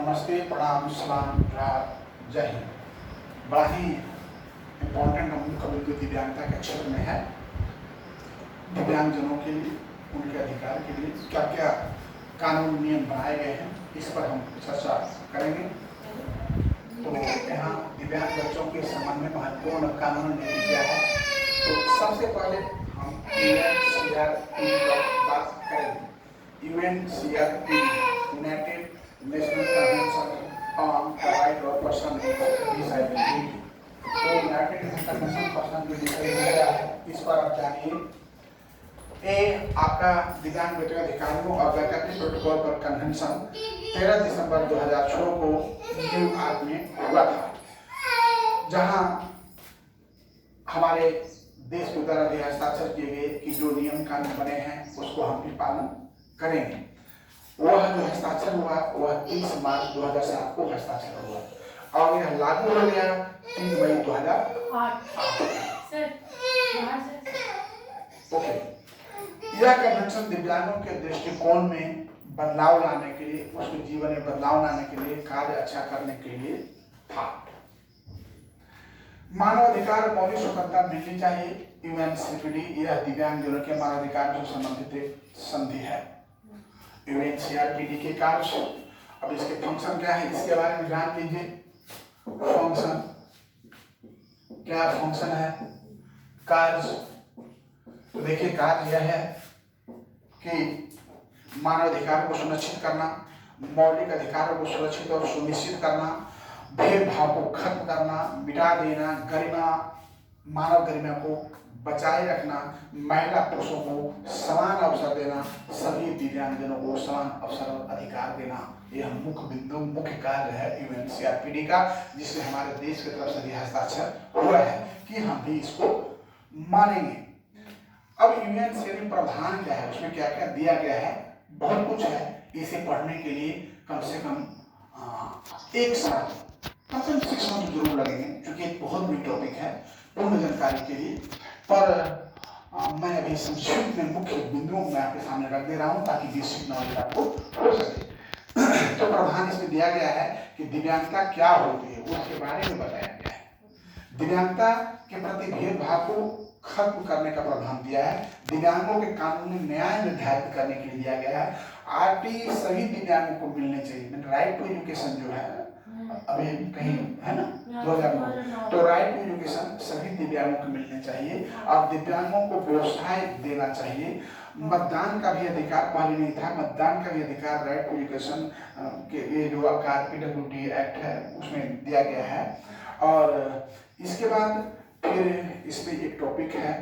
नमस्ते, प्रणाम, सलाम, राज, जय हिंद। बड़ा ही इम्पोर्टेंट हम कभी भी दिव्यांगता के क्षेत्र में है। दिव्यांगजनों के लिए, उनके अधिकार के लिए क्या क्या कानून नियम बनाए गए हैं, इस पर हम चर्चा करेंगे। तो यहाँ दिव्यांग बच्चों के संबंध में महत्वपूर्ण कानून नीति क्या है, तो सबसे पहले हम UNCRPD पर बात करेंगे। UNCRPD, united national convention on the right of person with disability. तो united national convention person with disability क्या है, इस पर आप जानिए। ए आपका दिव्यांग व्यक्ति अधिकारियों और वैकल्पिक प्रोटोकॉल पर कन्वेंशन 13 दिसंबर 2006 को न्यूयॉर्क में हुआ था, जहां हमारे देश के द्वारा भी हस्ताक्षर किए गए कि जो नियम कानून बने हैं उसको हम भी पालन करेंगे। वह जो हस्ताक्षर हुआ वह 30 मार्च 2007 को हस्ताक्षर हुआ और यह लागू हो गया 3 मई 2008। ओके, यह कन्वेंशन दिव्यांगों के दृष्टिकोण में बदलाव लाने के लिए, उसके जीवन में बदलाव लाने के लिए, कार्य अच्छा करने के लिए था। मानव अधिकार मौलिक स्वतंत्रता मिलनी चाहिए। UNCRPD यह दिव्यांगजनों के मानवाधिकार से संबंधित एक संधि है। UNCRPD के कार्य, अब इसके फंक्शन क्या है इसके बारे में जान लीजिए। फंक्शन क्या फंक्शन है, कार्य। तो देखिए, कार्य यह है कि मानवाधिकार को सुनिश्चित करना, मौलिक अधिकारों को सुरक्षित और सुनिश्चित करना, भेदभाव को खत्म करना, मिटा देना, गरिमा, मानव गरिमा को बचाए रखना, महिला पुरुषों को समान अवसर देना, सभी दिव्यांगजनों को समान अवसर और अधिकार देना, यह मुख्य बिंदु, मुख्य कार्य है UNCRPD का, जिसमें हमारे देश की तरफ से भी हस्ताक्षर हुआ है कि हम भी इसको मानेंगे। अब UNCRPD प्रावधान क्या है, उसमें क्या क्या दिया गया है, बहुत कुछ है। इसे पढ़ने के लिए कम से कम एक साल, कम से कम 6 मंथ जरूर लगेंगे, क्योंकि एक बहुत बड़ी टॉपिक है पूर्ण जानकारी के लिए। पर मैं अभी संक्षिप्त में मुख्य बिंदुओं में आपके सामने रख दे रहा हूँ ताकि बेसिक नॉलेज आपको हो सके। तो प्रावधान इसमें दिया गया है कि दिव्यांगता क्या होती है, उसके बारे में बताया गया है। दिव्यांगता के प्रति भेदभाव को खत्म करने का प्रावधान दिया है। दिव्यांगों के कानूनी न्याय निर्धारित करने के लिए दिया गया है। RT सभी दिव्यांगों को मिलने चाहिए। राइट टू एजुकेशन जो है, अभी कहीं है ना 2009, तो राइट टू एजुकेशन सभी दिव्यांगों को मिलने चाहिए और दिव्यांगों को व्यवसाय देना चाहिए। मतदान का भी अधिकार पहले नहीं था, मतदान का भी अधिकार राइट टू एजुकेशन के ये जो आपका PWD एक्ट है उसमें दिया गया है। और इसके बाद फिर इसमें एक टॉपिक है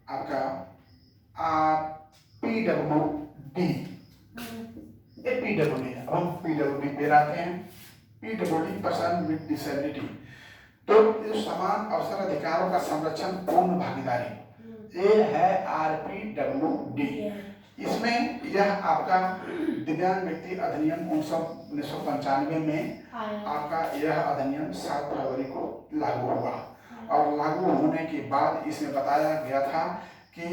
आपका PWD। ये PWD है। अब हम PWD पे आते हैं। PWD पर्सन विद डिसेबिलिटी, तो ये समान अवसर अधिकारों का संरक्षण, पूर्ण भागीदारी, ये है RPWD। इसमें यह आपका दिव्यांग व्यक्ति अधिनियम 1995 में आपका यह अधिनियम 7 फरवरी को लागू हुआ और लागू होने के बाद इसमें बताया गया था कि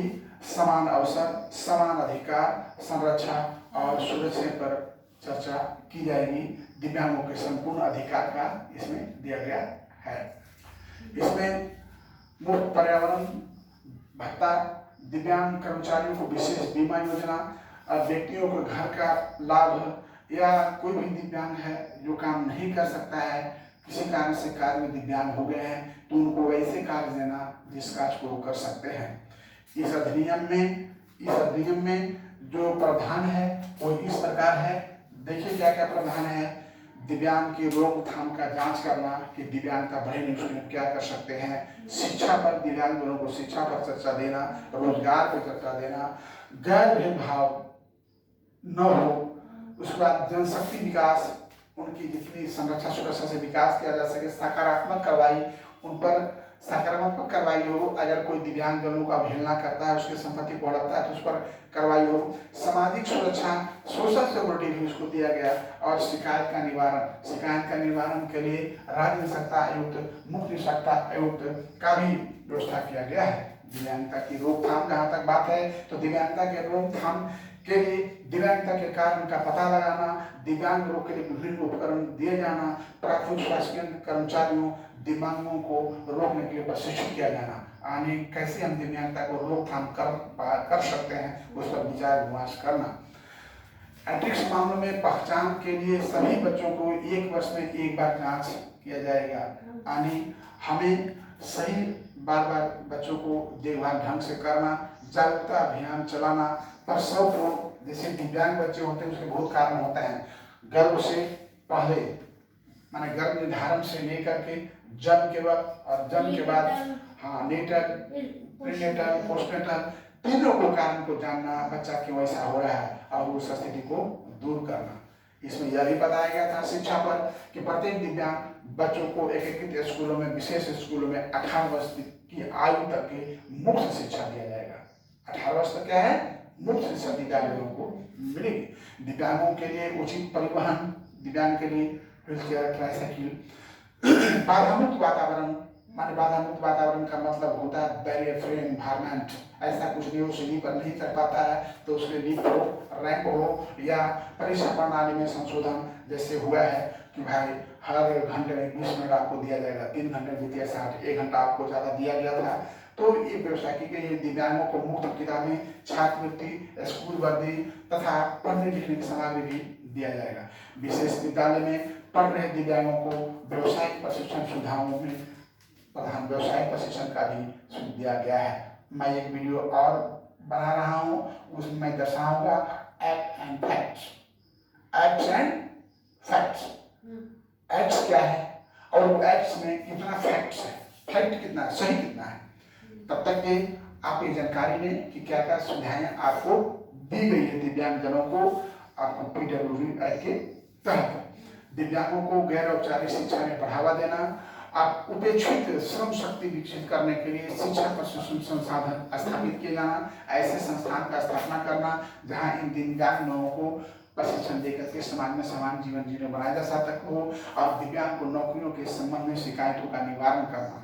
समान अवसर, समान अधिकार, संरक्षा और सुरक्षा पर चर्चा की जाएगी। दिव्यांगों के संपूर्ण अधिकार का इसमें दिया गया है। इसमें मुफ्त पर्यावरण भत्ता, दिव्यांग कर्मचारियों को विशेष बीमा योजना, व्यक्तियों को घर का लाभ, या कोई भी दिव्यांग है जो काम नहीं कर सकता है, किसी कारण से कार्य में दिव्यांग हो गए हैं, तो उनको वैसे कार्य देना जिस कार्य को कर सकते हैं। इस अधिनियम में जो प्रावधान है वो इस प्रकार है। देखिए क्या क्या प्रावधान है। दिव्यांग की रोकथाम का जांच करना कि दिव्यांगता बढ़े नहीं, उसमें क्या कर सकते हैं। शिक्षा पर, दिव्यांगजनों को शिक्षा पर चर्चा देना, रोजगार पर चर्चा देना, गैर भेदभाव न हो। उसके बाद जनशक्ति विकास, उनकी जितनी संरक्षा सुरक्षा से विकास किया जा सके, सकारात्मक कार्रवाई, उन पर सकारात्मक कार्रवाई हो। अगर कोई दिव्यांगजनों का अवहेलना करता है, उसकी संपत्ति को हड़पता है तो उस पर कार्रवाई हो। सामाजिक सुरक्षा, सोशल सिक्योरिटी भी उसको दिया गया। और शिकायत का निवारण के लिए राज्य निष्पक्षता आयुक्त, मुख्य निष्पक्षता आयुक्त का भी व्यवस्था किया गया है। दिव्यांगता की रोकथाम, जहाँ तक बात है तो दिव्यांगता के रोकथाम के लिए दिव्यांगता के कारण का पता लगाना, दिव्यांग लोग के लिए विभिन्न उपकरण दिए जाना, प्राथमिक स्वास्थ्य केंद्र कर्मचारियों दिव्यांगों को रोकने के लिए प्रशिक्षित किया जाना, यानी कैसे हम दिव्यांगता को रोकथाम कर सकते हैं उस पर विचार विमर्श करना। एंट्रिक्स मामलों में पहचान के लिए सभी बच्चों को 1 वर्ष में एक बार जांच किया जाएगा, यानी हमें सही बार बच्चों को देखभाल ढंग से करना, जागरूकता अभियान चलाना। प्रसव पूर्व जैसे दिव्यांग बच्चे होते हैं उसके बहुत कारण होते हैं, गर्भ से पहले माने गर्भ निर्धारण से लेकर के जन्म के वक्त और जन्म के बाद, हाँ नेटल प्रीनेटल पोस्टनेटल तीनों को कारण को जानना, बच्चा क्यों ऐसा हो रहा है और उस स्थिति को दूर करना। इसमें यह भी बताया गया था शिक्षा पर कि प्रत्येक दिव्यांग बच्चों को एकीकृत स्कूलों में, विशेष स्कूलों में 18 वर्ष की आयु तक की मुफ्त शिक्षा दिया जाएगा। 18 वर्ष तक क्या है, मुफ्त शिक्षा विद्यालयों को मिलेगी। दिव्यांगों के लिए उचित परिवहन, दिव्यांग के लिए व्हीलचेयर, ट्राइसाइकिल, बाधा मुक्त वातावरण। माने बाधा मुक्त वातावरण का मतलब होता है बैरियर फ्री एनवायरनमेंट। ऐसा कुछ नहीं हो, सीढ़ी पर नहीं चढ़ पाता है तो उसके लिफ्ट हो, रैंप हो, या परीक्षा प्रणाली में संशोधन जैसे हुआ है कि भाई हर घंटे में 20 मिनट आपको दिया जाएगा, 3 घंटे बीतिया 60, 1 घंटा आपको ज़्यादा दिया गया था। तो ये व्यवस्था की गई है। दिव्यांगों को मुफ्त किताबें, छात्रवृत्ति, स्कूल वर्दी तथा पढ़ने लिखने की सामग्री भी दिया जाएगा। विशेष विद्यालय में पढ़ रहे दिव्यांगों को व्यावसायिक प्रशिक्षण सुविधाओं में प्रधान व्यवसायिक प्रशिक्षण का भी दिया गया है। मैं एक वीडियो और बना रहा हूँ, उसमें मैं दर्शाऊंगा act and facts. Acts and facts, acts क्या है और वो एक्ट्स में कितना फैक्ट्स है, फैक्ट कितना है, सही कितना है। तब तक के आप ये जानकारी लें कि क्या क्या सुविधाएं आपको दी गई है दिव्यांगजनों को आपको PWD एक्ट के तहत। दिव्यांगों को गैर औपचारिक शिक्षा में बढ़ावा देना, आप उपेक्षित श्रम शक्ति विकसित करने के लिए शिक्षा प्रशिक्षण संसाधन स्थापित किए जाना, ऐसे संस्थान का स्थापना करना जहां इन दिव्यांग लोगों को प्रशिक्षण देकर के समाज में समान जीवन जीने बनाया जा सकता हो, और दिव्यांग को नौकरियों के संबंध में शिकायतों का निवारण करना।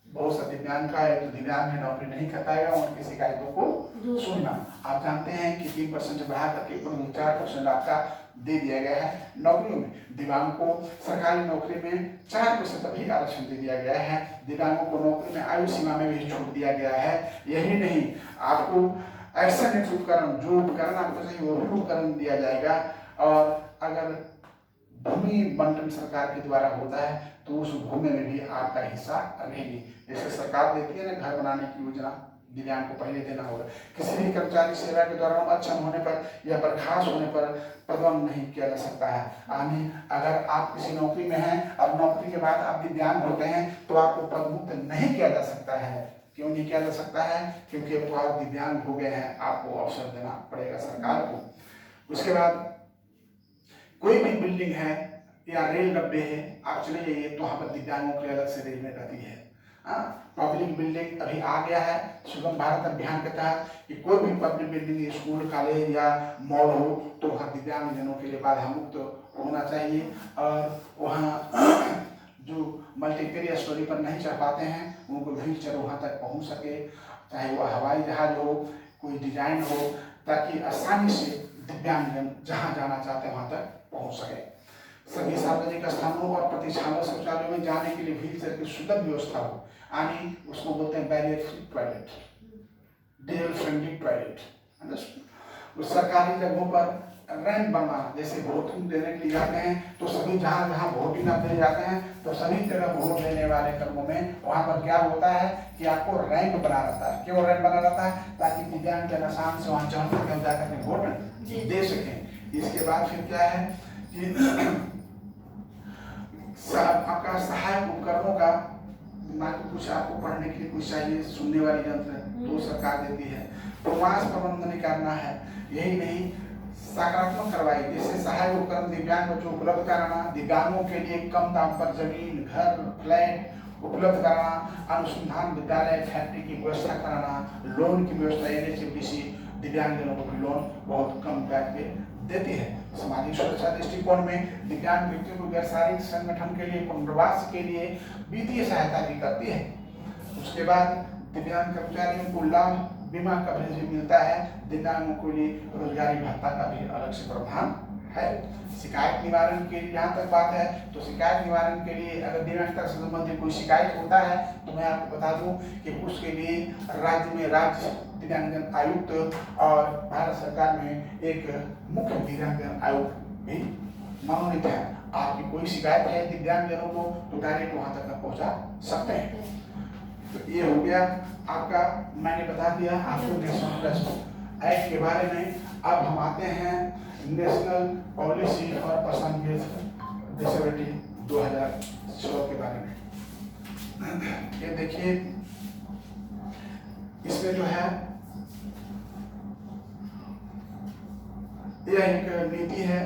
बहुत सा दिव्यांग का है तो दिव्यांग में नौकरी नहीं कर पाएगा, उनकी शिकायतों को सुनना। आप जानते हैं कि 3% बढ़ा करके 4% आपका दे दिया गया है नौकरियों में। दिव्यांग को सरकारी नौकरी में 4% अभी आरक्षण दे दिया गया है। दिव्यांगों को नौकरी में आयु सीमा में भी छूट दिया गया है। यही नहीं, आपको ऐसा उपकरण, जो उपकरण आपको चाहिए वो भी उपकरण दिया जाएगा। और अगर भूमि बंटन सरकार के द्वारा होता है तो उस भूमि में भी आपका हिस्सा रहेगी। जैसे सरकार देती है ना घर बनाने की योजना, दिव्यांग को पहले देना होगा। किसी भी कर्मचारी सेवा के दौरान अक्षम होने पर या बर्खास्त होने पर पदोन्नत नहीं किया जा सकता है। यानी अगर आप किसी नौकरी में हैं और नौकरी के बाद आप दिव्यांग होते हैं तो आपको पदमुक्त नहीं किया जा सकता है। क्यों नहीं किया जा सकता है? क्योंकि अब तो आप दिव्यांग हो गए हैं, आपको अवसर देना पड़ेगा सरकार को। उसके बाद कोई भी बिल्डिंग है या रेल डब्बे है, आप चले जाइए तो वहाँ पर दिव्यांगों के अलग से रेल में रहती है। पब्लिक बिल्डिंग अभी आ गया है सुगम भारत अभियान के तहत कि कोई भी पब्लिक बिल्डिंग, स्कूल, कॉलेज या मॉल हो तो वहाँ दिव्यांगजनों के लिए बाधा मुक्त होना चाहिए। और वहाँ जो मल्टीपेरिया स्टोरी पर नहीं चढ़ पाते हैं उनको व्हीलचेयर वहाँ तक पहुँच सके, चाहे वो हवाई जहाज हो, कोई डिजाइन हो, ताकि आसानी से दिव्यांगजन जहाँ जाना चाहते हैं वहाँ तक पहुँच सके। सभी सार्वजनिक स्थानों और प्रतिष्ठानों शौचालयों में जाने के लिए व्हीलचेयर की सुलभ व्यवस्था हो, यानी उसको बोलते हैं बैरियर फ्री टॉयलेट, डेल फ्रेंडली टॉयलेट। उस सरकारी जगहों पर रैंप बनवाना, जैसे वोटिंग देने के लिए जाते हैं तो सभी जहाँ जहाँ वोटिंग आप देने जाते हैं तो सभी जगह वोट देने वाले कर्मों में वहाँ पर क्या होता है कि आपको रैंप बना रहता है। क्यों रैंप बना रहता है? ताकि दिव्यांग जन आसान से वहाँ चढ़ करके जाकर के वोट दे सकें। इसके बाद फिर क्या है कि आपका सहायक उपकरणों का, ना कुछ आपको पढ़ने के लिए कुछ चाहिए, सुनने वाली यंत्र तो सरकार देती है। प्रवास प्रबंधन करना है, यही नहीं सकारात्मक कार्रवाई, जैसे सहायक उपकरण दिव्यांग बच्चों को उपलब्ध कराना, दिव्यांगों के लिए कम दाम पर जमीन, घर, फ्लैट उपलब्ध कराना, अनुसंधान विद्यालय, फैक्ट्री की व्यवस्था कराना, लोन की व्यवस्था, NHFDC दिव्यांगजनों को भी लोन बहुत कम ब्याज पे देती है। सामाजिक सुरक्षा दृष्टिकोण में दिव्यांग व्यक्तियों को व्यवसायिक संगठन के लिए, पुनर्वास के लिए वित्तीय सहायता भी करती है। उसके बाद दिव्यांग कर्मचारियों को लाभ बीमा कवरेज भी मिलता है। दिव्यांगों के लिए रोजगारी भत्ता का भी अलग से प्रावधान है। शिकायत निवारण के लिए जहाँ तक बात है तो शिकायत निवारण के लिए अगर दिव्यांगता से संबंधित कोई शिकायत होता है तो मैं आपको बता दूं कि उसके लिए राज्य में राज्य दिव्यांगजन आयुक्त और भारत सरकार में एक मुख्य दिव्यांगजन आयुक्त भी मनोनीत है। आपकी कोई शिकायत है दिव्यांगजनों को तो डायरेक्ट वहां तक पहुंचा सकते हैं। तो ये हो गया आपका, मैंने बता दिया आपको नेशनल ट्रस्ट एक्ट के बारे में। अब हम आते हैं national policy for person with disability 2016 के बारे में। ये देखिए इसमें जो है यह एक नीति है,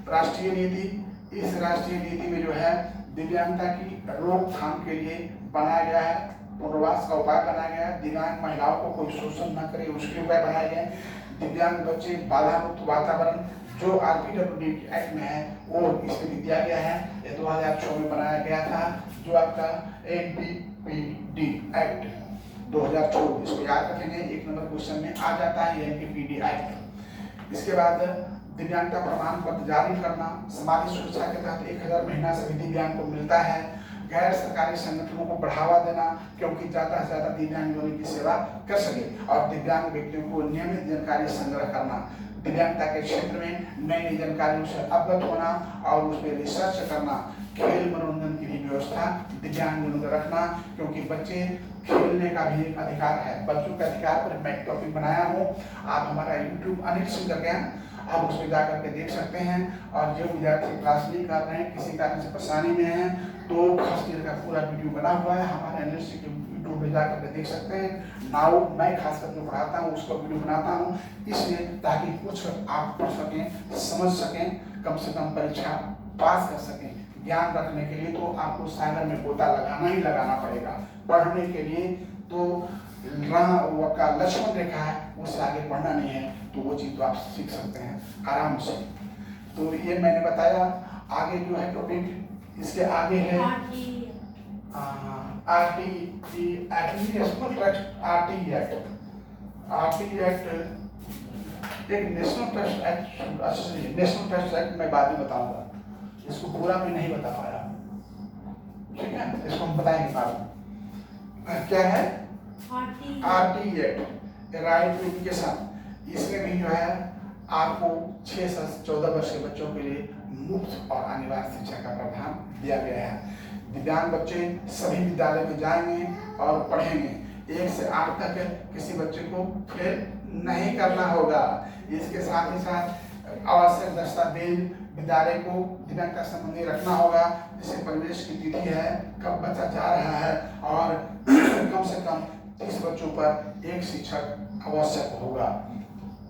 राष्ट्रीय नीति। इस राष्ट्रीय नीति में जो है दिव्यांगता की रोकथाम के लिए बनाया गया है, पुनर्वास का उपाय बनाया गया है, दिव्यांग महिलाओं को कोई शोषण न करे उसके उपाय बनाए गए, दिव्यांग बच्चे बाधा मुक्त वातावरण जो RPWD एक्ट में है वो इसमें भी दिया गया है। ये 2006 में बनाया गया था, जो आपका NPPD एक्ट 2006, इसको याद रखेंगे, 1 नंबर क्वेश्चन में आ जाता है ये NPPD एक्ट। इसके बाद दिव्यांगता प्रमाण पत्र जारी करना, सामाजिक सुरक्षा के तहत 1000 महीना सभी दिव्यांग को मिलता है। गैर सरकारी संगठनों को बढ़ावा देना क्योंकि ज्यादा से ज्यादा दिव्यांगों की सेवा कर सके, और दिव्यांग व्यक्तियों को नियमित जानकारी संग्रह करना, दिव्यांगता के क्षेत्र में नई नई जानकारियों से अवगत होना और उस पर रिसर्च करना, खेल मनोरंजन की भी व्यवस्था दिव्यांगजनों को रखना क्योंकि बच्चे खेलने का भी एक अधिकार है। बच्चों के अधिकार पर मैं टॉपिक बनाया हूँ, आप हमारा YouTube अनिल सिंह करके आप उसमें जा करके देख सकते हैं। और जो विद्यार्थी क्लास नहीं कर रहे हैं, किसी कारण से परेशानी में हैं, तो खास का पूरा वीडियो बना हुआ है, हमारे अनिल सिंह के YouTube में जा करके देख सकते हैं। नाउ मैं खास करके पढ़ाता हूँ, उसका वीडियो बनाता हूँ इसलिए ताकि कुछ आप पढ़ सकें, समझ सकें, कम से कम परीक्षा पास कर सकें। ज्ञान रखने के लिए तो आपको सागर में गोता लगाना ही लगाना पड़ेगा, पढ़ने के लिए तो का लक्ष्मण रेखा है उससे आगे बढ़ना नहीं है, तो वो चीज तो आप सीख सकते हैं आराम से। तो ये मैंने बताया। आगे जो है टॉपिक इसके आगे है एक नेशनल ट्रस्ट एक्ट मैं बाद में बताऊंगा, इसको पूरा मैं नहीं बता पाया, ठीक है, इसको हम बताएंगे बाद में। क्या है RT act, right to education. इसमें भी जो है आपको 6 से 14 वर्ष के बच्चों के लिए मुफ्त और अनिवार्य शिक्षा का प्रावधान दिया गया है। दिव्यांग बच्चे सभी विद्यालय में जाएंगे और पढ़ेंगे। 1 से 8 तक किसी बच्चे को फेल नहीं करना होगा। इसके साथ ही साथ आवश्यक दस्तावेज विद्यालय को दिव्यांगता संबंधी रखना होगा, जैसे प्रवेश की तिथि है, कब बच्चा जा रहा है, और कम से कम 30 बच्चों पर 1 शिक्षक आवश्यक होगा।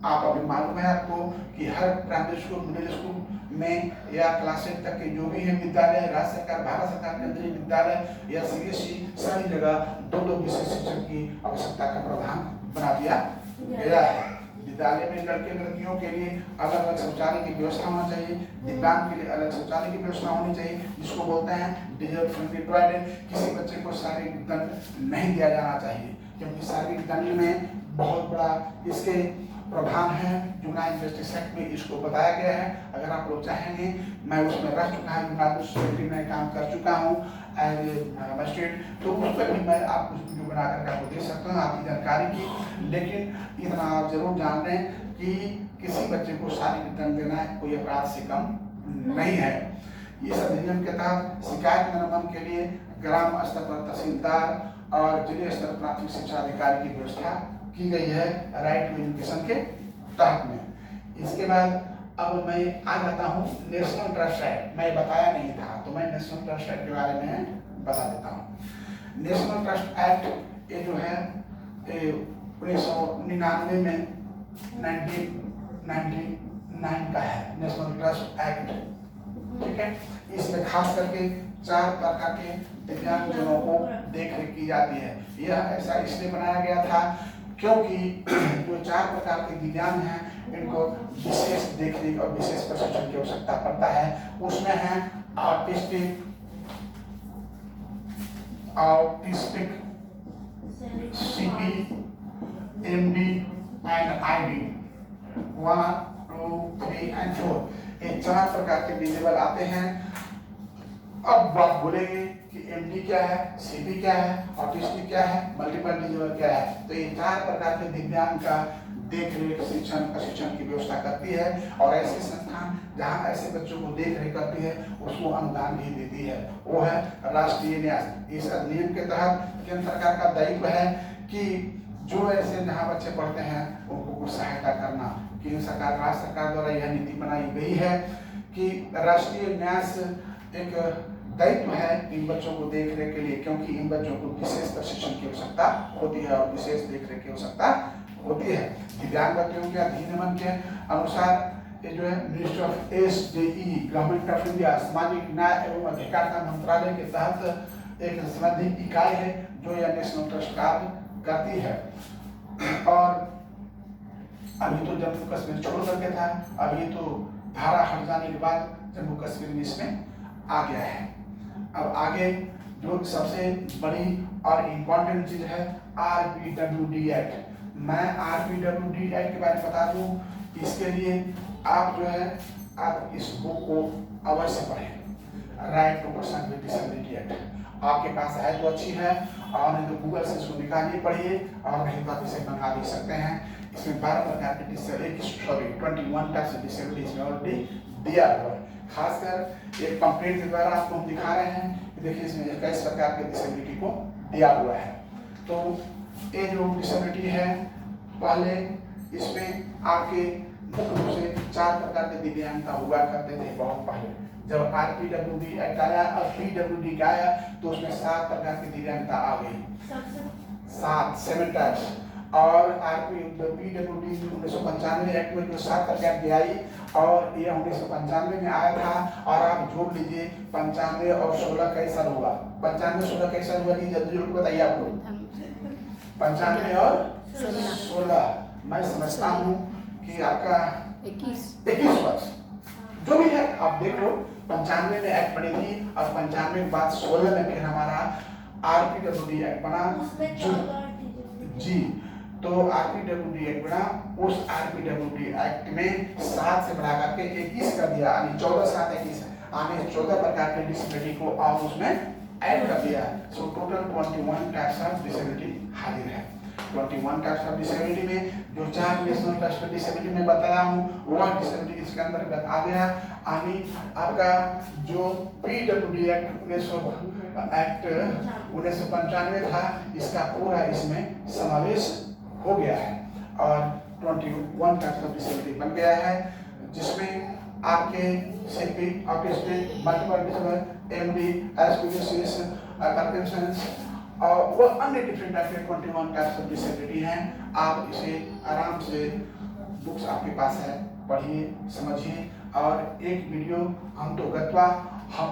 आप अभी मालूम है आपको कि हर प्राइमरी स्कूल, मिडिल स्कूल में या क्लास 8 तक के जो भी है विद्यालय, राज्य सरकार, भारत सरकार केंद्रीय विद्यालय या CBSE सभी जगह 2 विशेष शिक्षक की आवश्यकता का प्रावधान बना दिया गया है। विद्यालय में लड़के लड़कियों के लिए अलग अलग शौचालय की व्यवस्था होना चाहिए, दिव्यांग के लिए अलग शौचालय की व्यवस्था होनी चाहिए, जिसको बोलते हैं डिजिटल फ्रेंडली टॉयलेट। किसी बच्चे को शारीरिक दंड नहीं दिया जाना चाहिए क्योंकि शारीरिक दंड में बहुत बड़ा इसके प्रावधान है। जुवेनाइल जस्टिस एक्ट में इसको बताया गया है। अगर आप लोग चाहेंगे, मैं उसमें रह चुका हूँ, जुवेनाइल में काम कर चुका हूँ एज ए मजिस्ट्रेट, तो उस पर भी मैं आपको वीडियो बना करके आपको दे सकता हूँ आपकी जानकारी की। लेकिन इतना आप जरूर जान लें कि किसी बच्चे को शारीरिक दंड देना कोई अपराध से कम नहीं है। इस अधिनियम के तहत शिकायत निवारण के लिए ग्राम स्तर पर तहसीलदार और जिले स्तर पर प्राथमिक शिक्षा अधिकारी की व्यवस्था की गई है राइट टू एजुकेशन के तहत में। इसके बाद अब मैं आ जाता हूँ नेशनल ट्रस्ट एक्ट। मैं बताया नहीं था तो मैं नेशनल ट्रस्ट एक्ट के बारे में बता देता हूँ। नेशनल ट्रस्ट एक्ट ये जो है 1999 में 1999 का है नेशनल ट्रस्ट एक्ट, ठीक है। इसमें खास करके 4 प्रकार के दिव्यांगजनों को देख रेख की जाती है। यह ऐसा इसलिए बनाया गया था क्योंकि जो 4 प्रकार के दिव्यांग हैं इनको विशेष देखरेख और विशेष प्रशिक्षण की आवश्यकता पड़ता है। उसमें है autistic CP, MD and ID 1, 2, 3 and 4 ये 4 प्रकार के विजिबल आते हैं। अब आप बोलेंगे कि MD क्या है, CP क्या है, ऑटिस्टिक क्या है, मल्टीपल विजिबल क्या है। तो ये 4 प्रकार के दिव्यांग का देख रेख शिक्षण प्रशिक्षण की व्यवस्था करती है और ऐसे संस्थान जहां ऐसे बच्चों को देख रेख करती है उसको अनुदान भी देती है, वो है राष्ट्रीय न्यास। इस अधिनियम के तहत केंद्र सरकार का दायित्व है कि जो ऐसे जहां बच्चे पढ़ते हैं उनको कुछ सहायता करना। केंद्र सरकार राज्य सरकार द्वारा यह नीति बनाई गई है कि राष्ट्रीय न्यास एक दायित्व है इन बच्चों को देख रेख के लिए, क्योंकि इन बच्चों को विशेष प्रशिक्षण की आवश्यकता होती है और विशेष देख रेख की आवश्यकता होती है। दिव्यांग बच्चों के अधिनियम के अनुसार ये जो है ministry of SDE government of India सामाजिक न्याय एवं अधिकारिता मंत्रालय के तहत एक संबंधित इकाई है जो यह नेशनल ट्रस्ट कार्य करती है। और अभी तो जम्मू कश्मीर छोड़ करके था, अभी तो धारा हट जाने के बाद जम्मू कश्मीर इसमें आ गया है। अब आगे जो सबसे बड़ी और इम्पोर्टेंट चीज है RPWD एक्ट। मैं RPWD एक्ट के बारे में बता दूं, इसके लिए आप जो है आप इस बुक को अवश्य पढ़ें, right to person with disability act. आपके पास है तो अच्छी है, और नहीं तो गूगल से इसको निकालिए पढ़िए, और नहीं तो आप इसे मंगा भी सकते हैं। इसमें 12 प्रकार के 21 टाइप्स ऑफ डिसेबिलिटी इसमें ऑलरेडी दिया हुआ है। खासकर एक पंपलेट के द्वारा आपको हम दिखा रहे हैं कि देखिए इसमें 21 प्रकार के डिसेबिलिटी को दिया हुआ है। तो ये जो डिसेबिलिटी है, पहले इसमें आपके मुख्य रूप से 4 प्रकार के दिव्यांगता हुआ करते थे। बहुत पहले जब RPWD एक्ट आया और PWD का आया तो उसमें 7 प्रकार की दिव्यांगता आ गई, 7 टाइप्स। और PWD 1995 एक्ट में जो 7 प्रकार की आई, और ये 1995 में आया था। और आप जोड़ लीजिए 95 और 16 कैसा हुआ, 95 16 कैसा हुआ कि जल्दी जल्दी बताइए आप लोग। 95 और 16 मैं समझता हूँ कि आपका 21 वर्ष जो भी है आप देख लो। 95 में एक्ट बनी थी और 95 के बाद 16 में फिर हमारा RPWD एक्ट बना जी। तो RPWD एक्ट बना, उस RPWD एक्ट में 7 से बढ़ा करके 21 कर दिया, यानी 14 7 21 यानी 14 प्रकार के डिसेबिलिटी को और उसमें ऐड कर दिया। So total 21 types of disability हाजिर है। 21 टाइप्स ऑफ डिसेबिलिटी में जो 4 नेशनल टाइप्स ऑफ डिसेबिलिटी में बताया हूँ वह डिसेबिलिटी इसके अंतर्गत आ गया। यानी आपका जो PWD एक्ट 1995 था, इसका पूरा इसमें समावेश हो गया है और 21 टाइप्स ऑफ डिसेबिलिटी बन गया है, जिसमें आपके CP, autistic, multiple disable, MD, aspirations, Parkinson's और वो अन्य डिफरेंट टाइप के 21 टाइप्स ऑफ डिसेबिलिटी हैं। आप इसे आराम से बुक्स आपके पास है, पढ़िए समझिए। और एक वीडियो हम तो गत्वा हम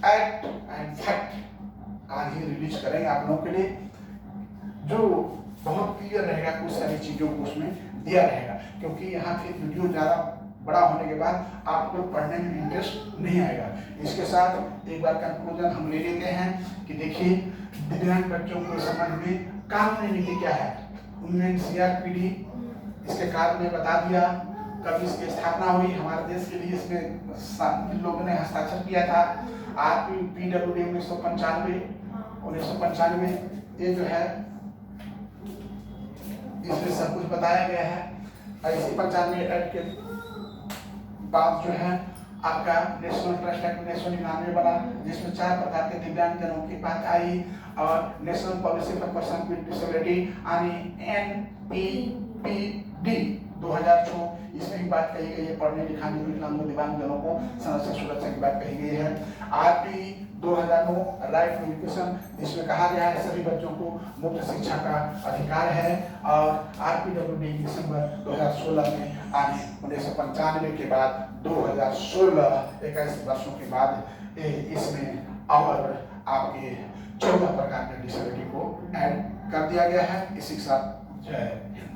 एक्ट एंड फैक्ट आज ही रिलीज करेंगे आप लोगों के लिए, जो बहुत क्लियर रहेगा, कुछ सारी चीज़ों को उसमें दिया रहेगा। क्योंकि यहाँ फिर वीडियो ज़्यादा बड़ा होने के बाद आपको पढ़ने में इंटरेस्ट नहीं आएगा। इसके साथ एक बार कंक्लूजन हम ले लेते हैं कि देखिए दिव्यांग बच्चों के संबंध में कानूनी नीति क्या है। उन्होंने CRPD इसके कार्य में बता दिया, कब इसकी स्थापना हुई, हमारे देश के लिए इसमें लोगों ने हस्ताक्षर किया था। RPWD 1995 ये जो है इसमें सब कुछ बताया गया है। ऐसे 95 एक्ट के बाद जो है आपका नेशनल ट्रस्ट एक्ट 1999 बना, जिसमें 4 प्रकार के दिव्यांग जनों की बात आई। और national policy for person with disability यानी NPPD 2006, इसमें भी बात कही गई है, पढ़ने लिखाने विकलांग दिव्यांग जनों को संरक्षण सुरक्षा की बात कही गई है। RP 2009 राइट टू एजुकेशन, इसमें कहा गया है सभी बच्चों को मुफ्त शिक्षा का अधिकार है। और RPWD दिसंबर 2016 में यानी 1995 के बाद 2016 21 वर्षों के बाद इसमें और आपके 14 प्रकार के डिसेबिलिटी को ऐड कर दिया गया है। इसी के साथ जय हिंद।